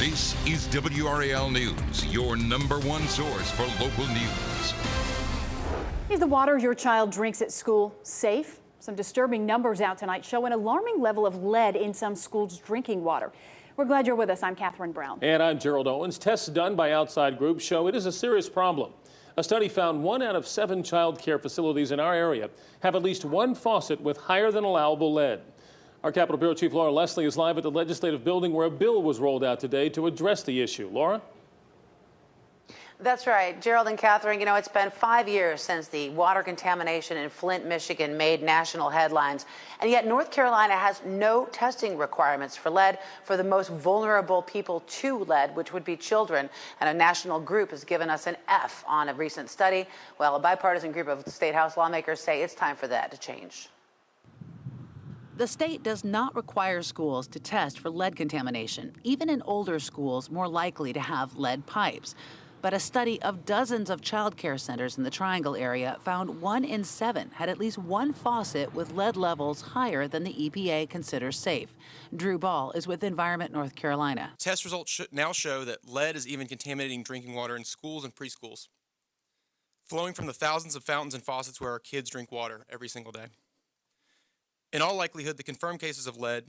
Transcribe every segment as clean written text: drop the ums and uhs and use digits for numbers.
This is WRAL News, your #1 source for local news. Is the water your child drinks at school safe? Some disturbing numbers out tonight show an alarming level of lead in some schools' drinking water. We're glad you're with us. I'm Catherine Brown. And I'm Gerald Owens. Tests done by outside groups show it is a serious problem. A study found 1 out of 7 child care facilities in our area have at least one faucet with higher than allowable lead. Our Capitol Bureau Chief Laura Leslie is live at the Legislative Building where a bill was rolled out today to address the issue. Laura? That's right, Gerald and Catherine. You know, it's been 5 years since the water contamination in Flint, Michigan made national headlines. And yet North Carolina has no testing requirements for lead for the most vulnerable people to lead, which would be children. And a national group has given us an F on a recent study. Well, a bipartisan group of state house lawmakers say it's time for that to change. The state does not require schools to test for lead contamination, even in older schools more likely to have lead pipes. But a study of dozens of child care centers in the Triangle area found 1 in 7 had at least one faucet with lead levels higher than the EPA considers safe. Drew Ball is with Environment North Carolina. Test results now show that lead is even contaminating drinking water in schools and preschools, flowing from the thousands of fountains and faucets where our kids drink water every single day. In all likelihood, the confirmed cases of lead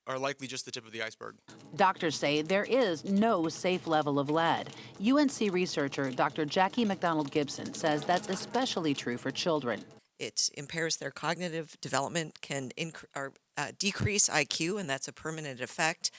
are likely just the tip of the iceberg. Doctors say there is no safe level of lead. UNC researcher Dr. Jackie McDonald Gibson says that's especially true for children. It impairs their cognitive development, can decrease IQ, and that's a permanent effect,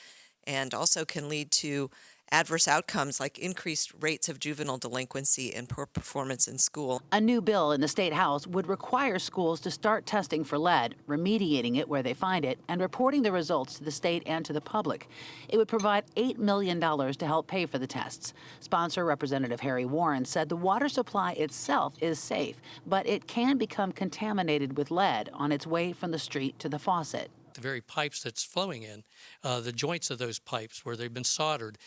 and also can lead to adverse outcomes like increased rates of juvenile delinquency and poor performance in school. A new bill in the State House would require schools to start testing for lead, remediating it where they find it, and reporting the results to the state and to the public. It would provide $8 million to help pay for the tests. Sponsor Representative Harry Warren said the water supply itself is safe, but it can become contaminated with lead on its way from the street to the faucet. The very pipes that's flowing in, the joints of those pipes where they've been soldered,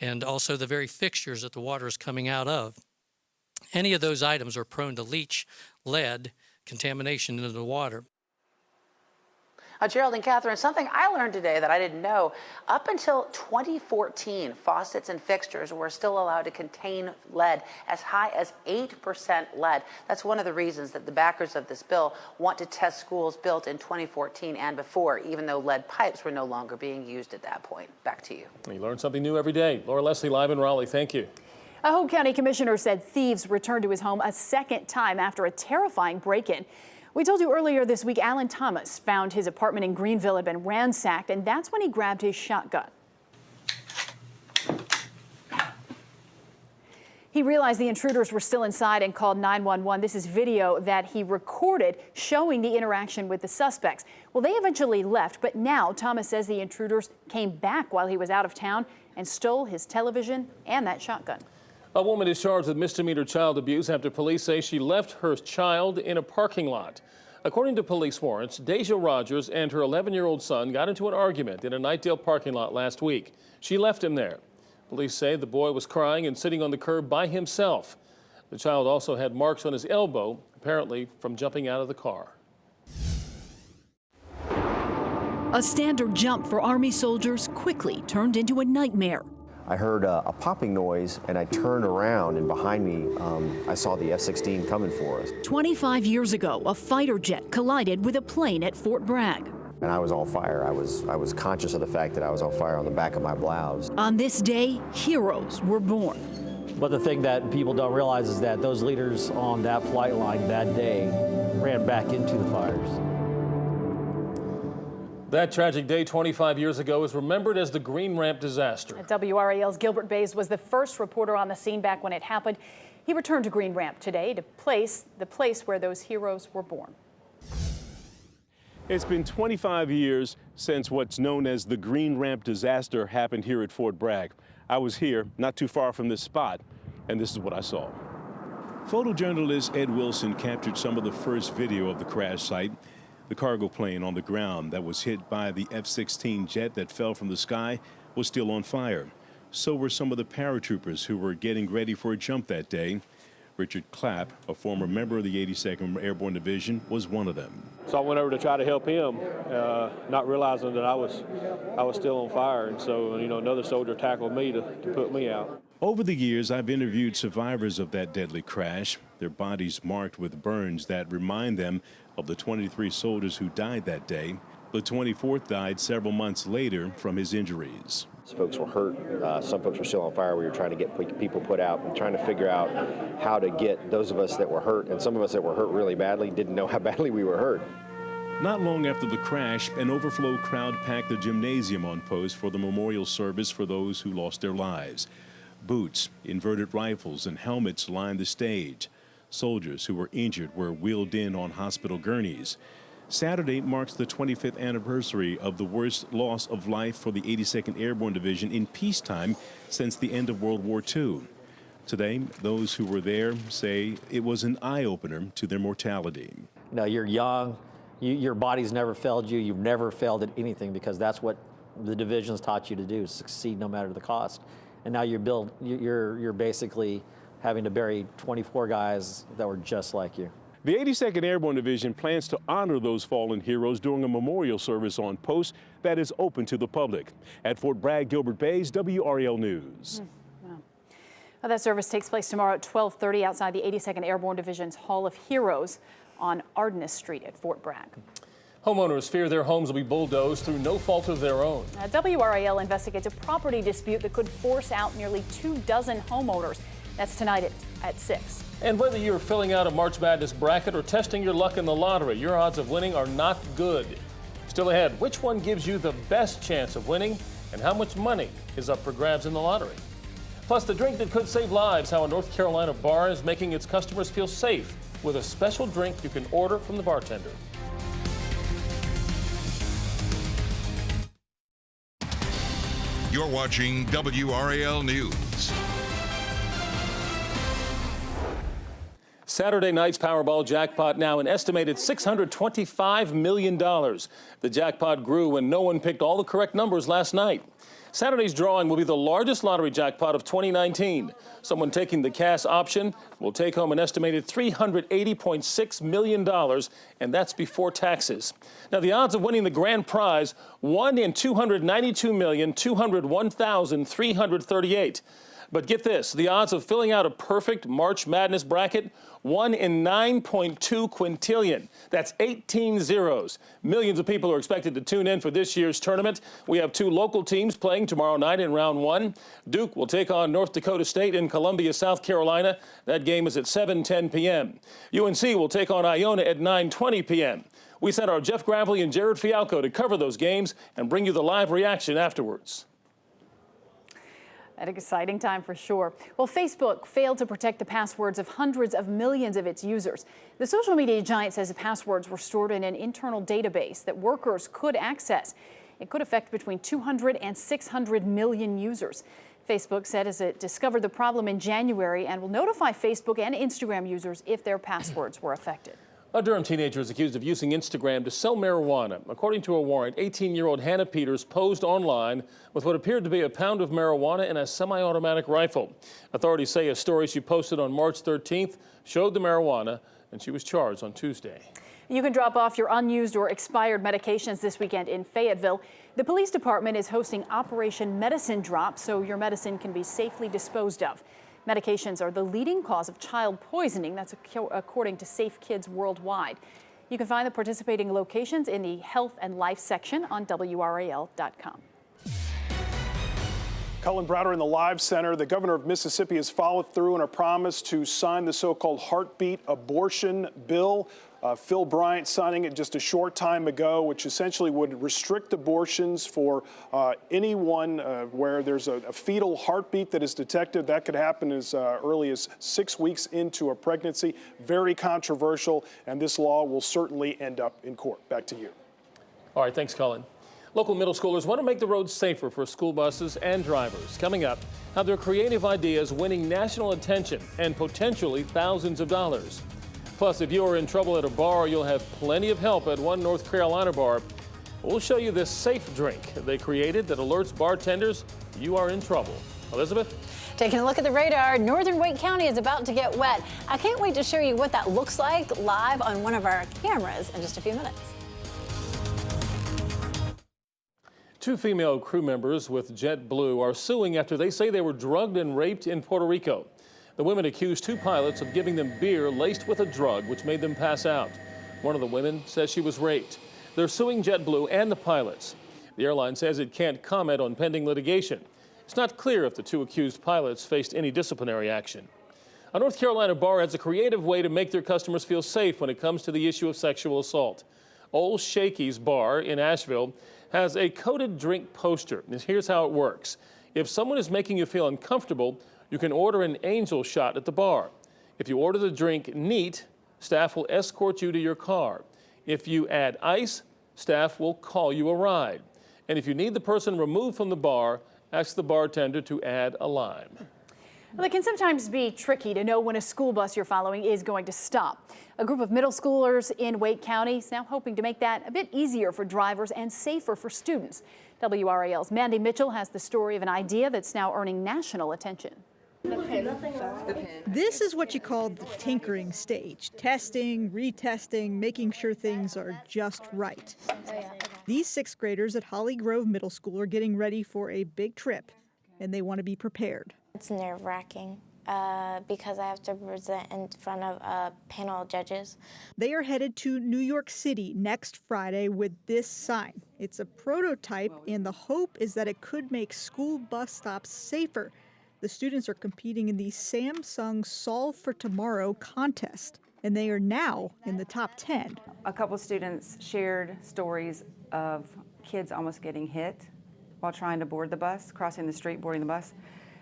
and also the very fixtures that the water is coming out of. Any of those items are prone to leach lead contamination into the water. Gerald and Catherine, something I learned today that I didn't know. Up until 2014, faucets and fixtures were still allowed to contain lead as high as 8% lead. That's one of the reasons that the backers of this bill want to test schools built in 2014 and before, even though lead pipes were no longer being used at that point. Back to you. You learn something new every day. Laura Leslie live in Raleigh. Thank you. A Hope County commissioner said thieves returned to his home a second time after a terrifying break-in. We told you earlier this week, Alan Thomas found his apartment in Greenville had been ransacked, and that's when he grabbed his shotgun. He realized the intruders were still inside and called 911. This is video that he recorded showing the interaction with the suspects. Well, they eventually left, but now Thomas says the intruders came back while he was out of town and stole his television and that shotgun. A woman is charged with misdemeanor child abuse after police say she left her child in a parking lot. According to police warrants, Deja Rogers and her 11-year-old son got into an argument in a Nightdale parking lot last week. She left him there. Police say the boy was crying and sitting on the curb by himself. The child also had marks on his elbow, apparently from jumping out of the car. A standard jump for Army soldiers quickly turned into a nightmare. I heard a popping noise, and I turned around, and behind me, I saw the F-16 coming for us. 25 years ago, a fighter jet collided with a plane at Fort Bragg. And I was on fire. I was conscious of the fact that I was on fire on the back of my blouse. On this day, heroes were born. But the thing that people don't realize is that those leaders on that flight line that day ran back into the fires. That tragic day 25 years ago is remembered as the Green Ramp disaster. WRAL's Gilbert Bays was the first reporter on the scene back when it happened. He returned to Green Ramp today to the place where those heroes were born. It's been 25 years since what's known as the Green Ramp disaster happened here at Fort Bragg. I was here, not too far from this spot, and this is what I saw. Photojournalist Ed Wilson captured some of the first video of the crash site. The cargo plane on the ground that was hit by the F-16 jet that fell from the sky was still on fire. So were some of the paratroopers who were getting ready for a jump that day. Richard Clapp, a former member of the 82nd Airborne Division, was one of them. So I went over to try to help him, not realizing that I was still on fire. And so, another soldier tackled me to put me out. Over the years, I've interviewed survivors of that deadly crash, their bodies marked with burns that remind them of the 23 soldiers who died that day. The 24th died several months later from his injuries. Folks were hurt. Some folks were still on fire. We were trying to get people put out and trying to figure out how to get those of us that were hurt, and some of us that were hurt really badly didn't know how badly we were hurt. Not long after the crash, an overflow crowd packed the gymnasium on post for the memorial service for those who lost their lives. Boots, inverted rifles, and helmets lined the stage. Soldiers who were injured were wheeled in on hospital gurneys. Saturday marks the 25th anniversary of the worst loss of life for the 82nd Airborne Division in peacetime since the end of World War II. Today, those who were there say it was an eye-opener to their mortality. You're young, your body's never failed you, you've never failed at anything because that's what the division's taught you to do, succeed no matter the cost. And now you're basically having to bury 24 guys that were just like you. The 82nd Airborne Division plans to honor those fallen heroes during a memorial service on post that is open to the public. At Fort Bragg, Gilbert Bays, WRAL News. Well, that service takes place tomorrow at 12:30 outside the 82nd Airborne Division's Hall of Heroes on Ardennis Street at Fort Bragg. Homeowners fear their homes will be bulldozed through no fault of their own. WRAL investigates a property dispute that could force out nearly 24 homeowners. That's tonight at 6. And whether you're filling out a March Madness bracket or testing your luck in the lottery, your odds of winning are not good. Still ahead, which one gives you the best chance of winning and how much money is up for grabs in the lottery? Plus, the drink that could save lives, how a North Carolina bar is making its customers feel safe with a special drink you can order from the bartender. You're watching WRAL News. Saturday night's Powerball jackpot now an estimated $625 million. The jackpot grew when no one picked all the correct numbers last night. Saturday's drawing will be the largest lottery jackpot of 2019. Someone taking the cash option will take home an estimated $380.6 million, and that's before taxes. Now, the odds of winning the grand prize, 1 in 292,201,338. But get this, the odds of filling out a perfect March Madness bracket, 1 in 9.2 quintillion. That's 18 zeros. Millions of people are expected to tune in for this year's tournament. We have 2 local teams playing tomorrow night in round 1. Duke will take on North Dakota State in Columbia, South Carolina. That game is at 7:10 p.m. UNC will take on Iona at 9:20 p.m. We sent our Jeff Gravely and Jared Fialco to cover those games and bring you the live reaction afterwards. An exciting time for sure. Well, Facebook failed to protect the passwords of hundreds of millions of its users. The social media giant says the passwords were stored in an internal database that workers could access. It could affect between 200 and 600 million users. Facebook said as it discovered the problem in January and will notify Facebook and Instagram users if their passwords were affected. A Durham teenager is accused of using Instagram to sell marijuana. According to a warrant, 18-year-old Hannah Peters posed online with what appeared to be a pound of marijuana and a semi-automatic rifle. Authorities say a story she posted on March 13th showed the marijuana, and she was charged on Tuesday. You can drop off your unused or expired medications this weekend in Fayetteville. The police department is hosting Operation Medicine Drop so your medicine can be safely disposed of. Medications are the leading cause of child poisoning. That's according to Safe Kids Worldwide. You can find the participating locations in the Health and Life section on WRAL.com. Cullen Browder in the Live Center. The governor of Mississippi has followed through on a promise to sign the so-called heartbeat abortion bill. Phil Bryant signing it just a short time ago, which essentially would restrict abortions for anyone where there's a fetal heartbeat that is detected. That could happen as early as 6 weeks into a pregnancy. Very controversial, and this law will certainly end up in court. Back to you. All right, thanks, Colin. Local middle schoolers want to make the roads safer for school buses and drivers. Coming up, how their creative ideas winning national attention and potentially thousands of dollars. Plus, if you are in trouble at a bar, you'll have plenty of help at one North Carolina bar. We'll show you this safe drink they created that alerts bartenders you are in trouble. Elizabeth? Taking a look at the radar, northern Wake County is about to get wet. I can't wait to show you what that looks like live on one of our cameras in just a few minutes. 2 female crew members with JetBlue are suing after they say they were drugged and raped in Puerto Rico. The women accused 2 pilots of giving them beer laced with a drug which made them pass out. One of the women says she was raped. They're suing JetBlue and the pilots. The airline says it can't comment on pending litigation. It's not clear if the 2 accused pilots faced any disciplinary action. A North Carolina bar has a creative way to make their customers feel safe when it comes to the issue of sexual assault. Old Shakey's Bar in Asheville has a coded drink poster. Here's how it works. If someone is making you feel uncomfortable, you can order an angel shot at the bar. If you order the drink neat, staff will escort you to your car. If you add ice, staff will call you a ride. And if you need the person removed from the bar, ask the bartender to add a lime. Well, it can sometimes be tricky to know when a school bus you're following is going to stop. A group of middle schoolers in Wake County is now hoping to make that a bit easier for drivers and safer for students. WRAL's Mandy Mitchell has the story of an idea that's now earning national attention. This is what you call the tinkering stage. Testing, retesting, making sure things are just right. These 6th graders at Holly Grove Middle School are getting ready for a big trip, and they want to be prepared. It's nerve-wracking because I have to present in front of a panel of judges. They are headed to New York City next Friday with this sign. It's a prototype, and the hope is that it could make school bus stops safer. The students are competing in the Samsung Solve for Tomorrow contest, and they are now in the top 10. A couple students shared stories of kids almost getting hit while trying to board the bus, crossing the street, boarding the bus.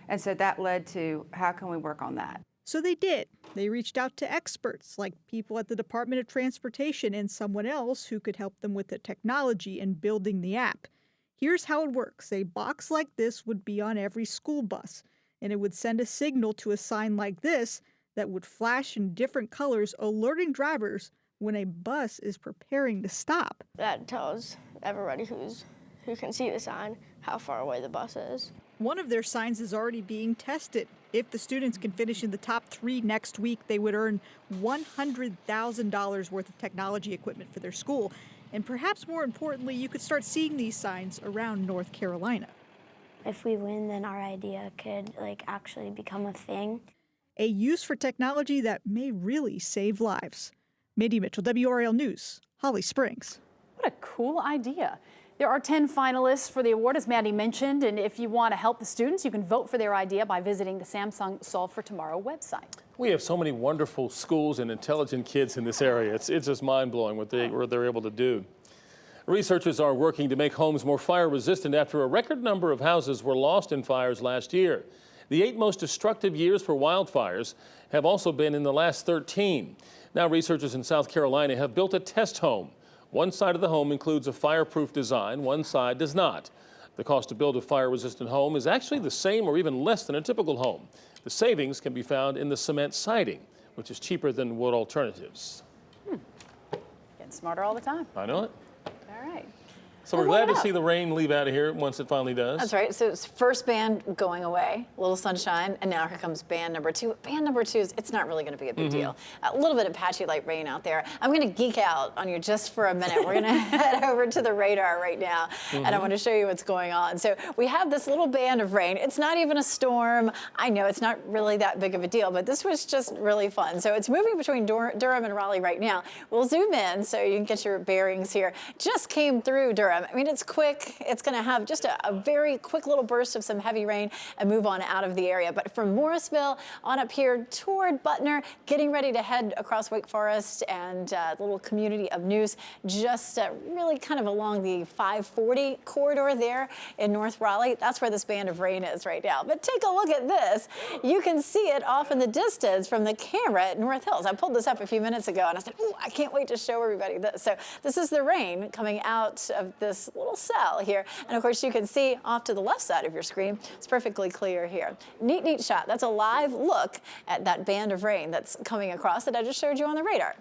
And so that led to how can we work on that? So they did. They reached out to experts like people at the Department of Transportation and someone else who could help them with the technology and building the app. Here's how it works. A box like this would be on every school bus, and it would send a signal to a sign like this that would flash in different colors, alerting drivers when a bus is preparing to stop. That tells everybody who can see the sign how far away the bus is. One of their signs is already being tested. If the students can finish in the top 3 next week, they would earn $100,000 worth of technology equipment for their school. And perhaps more importantly, you could start seeing these signs around North Carolina. If we win, then our idea could actually become a thing. A use for technology that may really save lives. Mandy Mitchell, WRAL News, Holly Springs. What a cool idea. There are 10 finalists for the award, as Mandy mentioned, and if you want to help the students, you can vote for their idea by visiting the Samsung Solve for Tomorrow website. We have so many wonderful schools and intelligent kids in this area. It's just mind-blowing what they're able to do. Researchers are working to make homes more fire-resistant after a record number of houses were lost in fires last year. The 8 most destructive years for wildfires have also been in the last 13. Now researchers in South Carolina have built a test home. One side of the home includes a fireproof design, one side does not. The cost to build a fire-resistant home is actually the same or even less than a typical home. The savings can be found in the cement siding, which is cheaper than wood alternatives. Getting smarter all the time. I know it. All right. So we're glad to see the rain leave out of here once it finally does. That's right. So it's first band going away, Little Sunshine, and now here comes band number 2. Band number 2 is, it's not really going to be a big deal. A little bit of patchy light rain out there. I'm going to geek out on you just for a minute. We're going to head over to the radar right now, and I want to show you what's going on. So we have this little band of rain. It's not even a storm. I know it's not really that big of a deal, but this was just really fun. So it's moving between Durham and Raleigh right now. We'll zoom in so you can get your bearings here. Just came through Durham. I mean, it's quick. It's going to have just a very quick little burst of some heavy rain and move on out of the area. But from Morrisville on up here toward Butner, getting ready to head across Wake Forest and the little community of News, just really kind of along the 540 corridor there in North Raleigh. That's where this band of rain is right now. But take a look at this. You can see it off in the distance from the camera at North Hills. I pulled this up a few minutes ago and I said, ooh, I can't wait to show everybody this. So this is the rain coming out of this little cell here. And of course, you can see off to the left side of your screen, it's perfectly clear here. Neat shot. That's a live look at that band of rain that's coming across that I just showed you on the radar.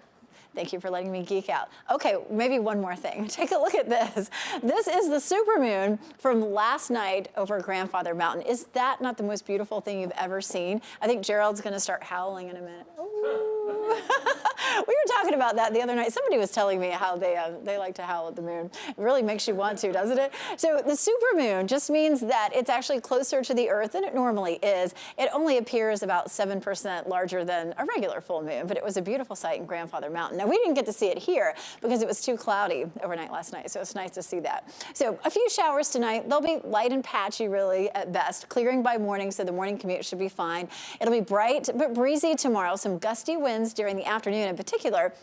Thank you for letting me geek out. Okay, maybe one more thing. Take a look at this. This is the supermoon from last night over Grandfather Mountain. Is that not the most beautiful thing you've ever seen? I think Gerald's going to start howling in a minute. We were talking about that the other night. Somebody was telling me how they like to howl at the moon. It really makes you want to, doesn't it? So the supermoon just means that it's actually closer to the Earth than it normally is. It only appears about 7% larger than a regular full moon, but it was a beautiful sight in Grandfather Mountain. Now, we didn't get to see it here because it was too cloudy overnight last night, so it's nice to see that. So a few showers tonight. They'll be light and patchy, really, at best, clearing by morning, so the morning commute should be fine. It'll be bright but breezy tomorrow. Some gusty winds during the afternoon in particular.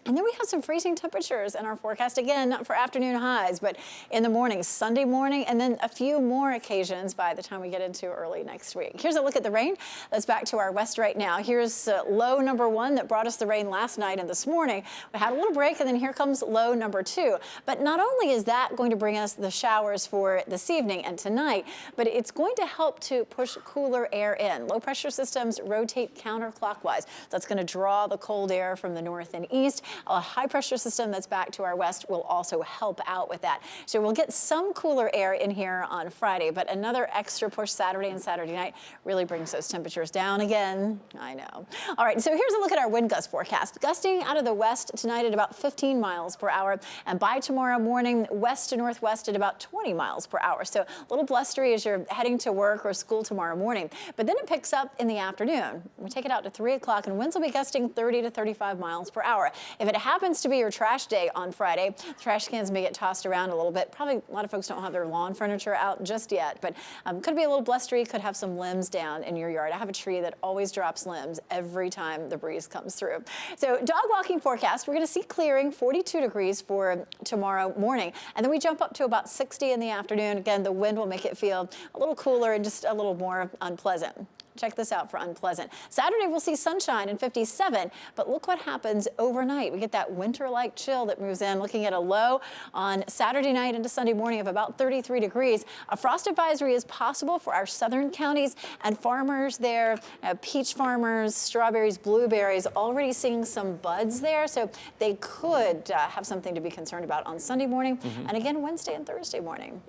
And then we have some freezing temperatures in our forecast, again, not for afternoon highs, but in the morning, Sunday morning, and then a few more occasions by the time we get into early next week. Here's a look at the rain. That's back to our west right now. Here's low number 1 that brought us the rain last night and this morning. We had a little break, and then here comes low number 2. But not only is that going to bring us the showers for this evening and tonight, but it's going to help to push cooler air in. Low pressure systems rotate counterclockwise. That's going to draw the cold air from the north and east. A high pressure system that's back to our west will also help out with that. So we'll get some cooler air in here on Friday, but another extra push Saturday and Saturday night really brings those temperatures down again. I know. All right, so here's a look at our wind gust forecast. Gusting out of the west tonight at about 15 miles per hour, and by tomorrow morning, west to northwest at about 20 miles per hour. So a little blustery as you're heading to work or school tomorrow morning. But then it picks up in the afternoon. We take it out to 3 o'clock, and winds will be gusting 30 to 35 miles per hour. If it happens to be your trash day on Friday, trash cans may get tossed around a little bit. Probably a lot of folks don't have their lawn furniture out just yet, but could be a little blustery, could have some limbs down in your yard. I have a tree that always drops limbs every time the breeze comes through. So dog walking forecast, we're going to see clearing, 42 degrees for tomorrow morning, and then we jump up to about 60 in the afternoon. Again, the wind will make it feel a little cooler and just a little more unpleasant. Check this out for unpleasant. Saturday, we'll see sunshine and 57, but look what happens overnight. We get that winter-like chill that moves in, looking at a low on Saturday night into Sunday morning of about 33 degrees. A frost advisory is possible for our southern counties, and farmers there, peach farmers, strawberries, blueberries, already seeing some buds there, so they could have something to be concerned about on Sunday morning, and again Wednesday and Thursday morning.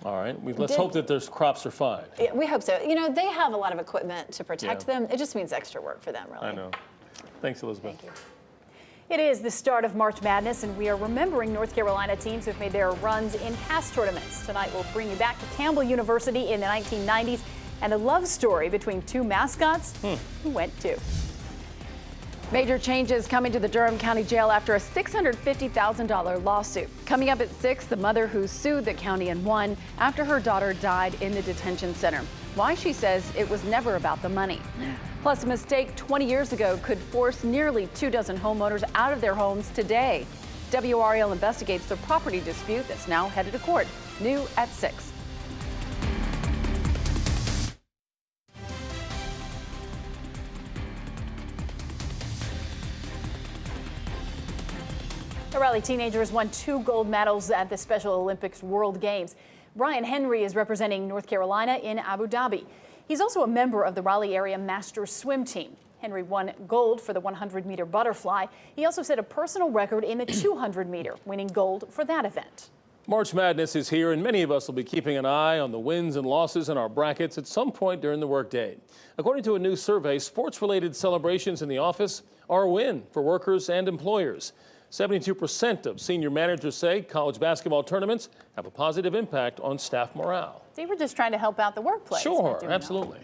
All right, let's hope that their crops are fine. Yeah, we hope so. You know, they have a lot of equipment to protect them. It just means extra work for them, really. I know. Thanks, Elizabeth. Thank you. It is the start of March Madness, and we are remembering North Carolina teams who have made their runs in past tournaments. Tonight, we'll bring you back to Campbell University in the 1990s and a love story between two mascots who went too. Major changes coming to the Durham County Jail after a $650,000 lawsuit. Coming up at 6, the mother who sued the county and won after her daughter died in the detention center. Why she says it was never about the money. Plus, a mistake 20 years ago could force nearly 24 homeowners out of their homes today. WRAL investigates the property dispute that's now headed to court. New at 6. The Raleigh teenagers won 2 gold medals at the Special Olympics World Games. Brian Henry is representing North Carolina in Abu Dhabi. He's also a member of the Raleigh area Masters swim team. Henry won gold for the 100-meter butterfly. He also set a personal record in the 200-meter, winning gold for that event. March Madness is here, and many of us will be keeping an eye on the wins and losses in our brackets at some point during the workday. According to a new survey, sports-related celebrations in the office are a win for workers and employers. 72% of senior managers say college basketball tournaments have a positive impact on staff morale. They were just trying to help out the workplace. Sure, absolutely.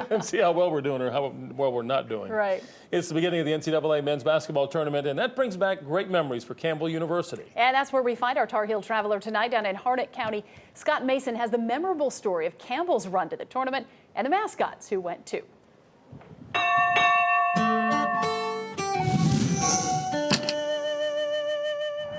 And see how well we're doing or how well we're not doing. Right. It's the beginning of the NCAA men's basketball tournament, and that brings back great memories for Campbell University. And that's where we find our Tar Heel traveler tonight down in Harnett County. Scott Mason has the memorable story of Campbell's run to the tournament and the mascots who went too.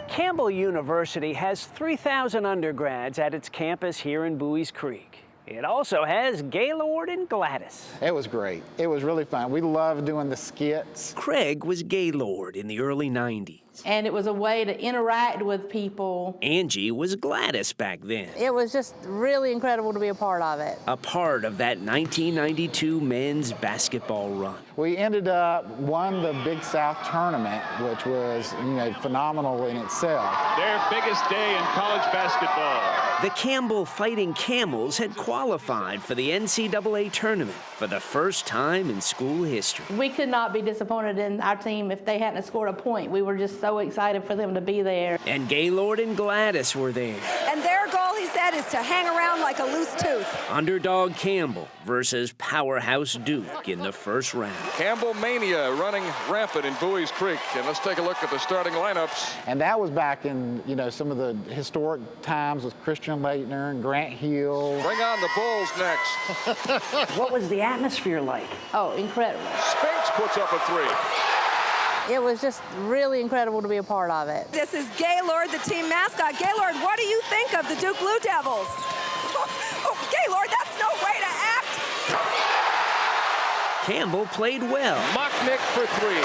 Campbell University has 3,000 undergrads at its campus here in Bowie's Creek. It also has Gaylord and Gladys. It was great. It was really fun. We loved doing the skits. Craig was Gaylord in the early 90s. And it was a way to interact with people. Angie was Gladys back then. It was just really incredible to be a part of it. A part of that 1992 men's basketball run. We ended up won the Big South tournament, which was, phenomenal in itself. Their biggest day in college basketball. The Campbell Fighting Camels had qualified for the NCAA tournament for the first time in school history. We could not be disappointed in our team if they hadn't scored a point. We were just so excited for them to be there. And Gaylord and Gladys were there. And their goal, he said, is to hang around like a loose tooth. Underdog Campbell versus Powerhouse Duke in the first round. Campbell mania running rampant in Bowie's Creek. And let's take a look at the starting lineups. And that was back in, some of the historic times with Christian Leitner and Grant Hill. Bring on the Bulls next. What was the atmosphere like? Oh, incredible. Spinks puts up a three. It was just really incredible to be a part of it. This is Gaylord, the team mascot. Gaylord, what do you think of the Duke Blue Devils? Oh, Gaylord, that's no way to act. Campbell played well. Mocknick for three.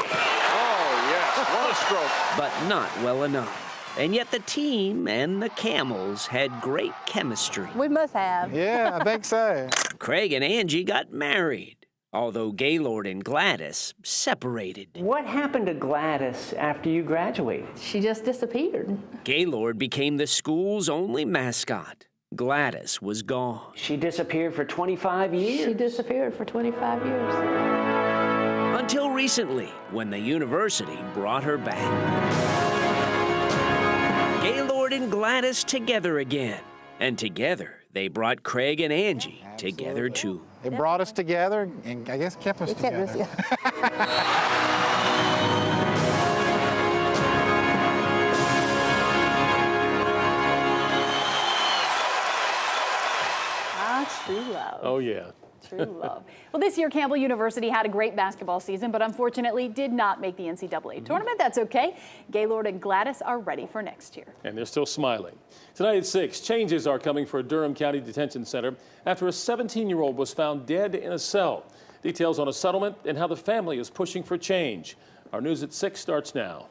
Oh, yes, what a stroke. But not well enough. And yet the team and the Camels had great chemistry. We must have. Yeah, I think so. Craig and Angie got married, although Gaylord and Gladys separated. What happened to Gladys after you graduated? She just disappeared. Gaylord became the school's only mascot. Gladys was gone. She disappeared for 25 years? She disappeared for 25 years. Until recently, when the university brought her back. Gaylord and Gladys together again. And together, they brought Craig and Angie together, too. It brought us together and I guess kept us together. True love. Oh, yeah. True love. Well, this year, Campbell University had a great basketball season, but unfortunately did not make the NCAA tournament. That's okay. Gaylord and Gladys are ready for next year. And they're still smiling. Tonight at 6, changes are coming for a Durham County Detention Center after a 17-year-old was found dead in a cell. Details on a settlement and how the family is pushing for change. Our news at 6 starts now.